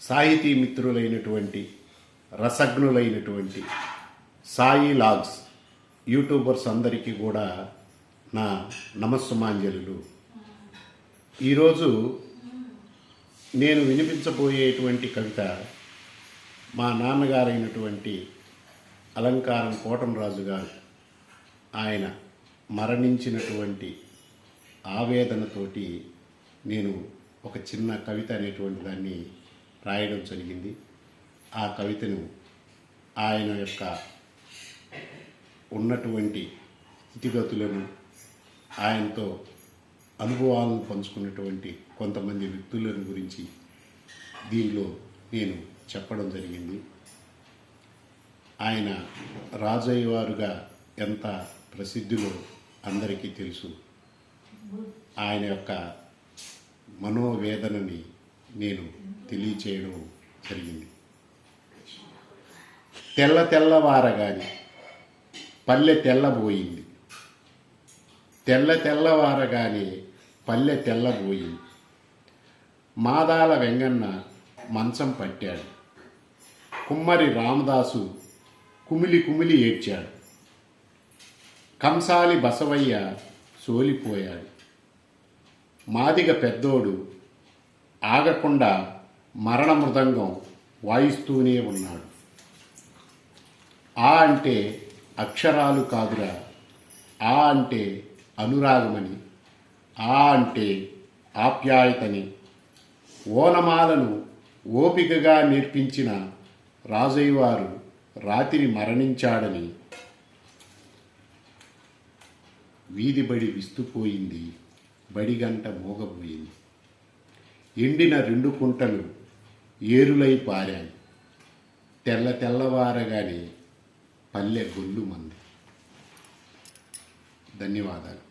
సాహితీ మిత్రులైనటువంటి రసజ్ఞులైనటువంటి Sai logs YouTubers అందరికీ కూడా నా నమస్సుమాంజలులు. ఈరోజు నేను వినిపించబోయేటువంటి కవిత మా నాన్నగారైనటువంటి అలంకారం కోటంరాజు గారు ఆయన మరణించినటువంటి ఆవేదనతోటి నేను ఒక చిన్న కవిత అనేటువంటి దాన్ని రాయడం జరిగింది. ఆ కవితను ఆయన యొక్క ఉన్నటువంటి స్థితిగతులను ఆయనతో అనుభవాలను పంచుకున్నటువంటి కొంతమంది వ్యక్తులను గురించి దీనిలో నేను చెప్పడం జరిగింది. ఆయన రాజయ్య వారుగా ఎంత ప్రసిద్ధిలో అందరికీ తెలుసు. ఆయన యొక్క మనోవేదనని నేను తెలియచేయడం జరిగింది. తెల్లవారగాని పల్లె తెల్లబోయింది, తెల్లవారగాని పల్లె తెల్లబోయింది. మాదాల వెంగన్న మంచం పట్టాడు, కుమ్మరి రామదాసు కుమిలి ఏడ్చాడు, కంసాలి బసవయ్య సోలిపోయాడు. మాదిగ పెద్దోడు ఆగకుండా మరణ మృదంగం వాయిస్తూనే ఉన్నాడు. ఆ అంటే అక్షరాలు కాదురా, ఆ అంటే అనురాగమని, ఆ అంటే ఆప్యాయతని, ఓనమాలను ఓపికగా నేర్పించిన రాజయ్య వారు రాత్రి మరణించాడని. వీధి బడి విస్తుపోయింది, బడిగంట మోగబోయింది. ఎండిన 2 కుంటలు ఏరులై పారాయి, తెల్లవారగానే పల్లె గొల్లుమంది. ధన్యవాదాలు.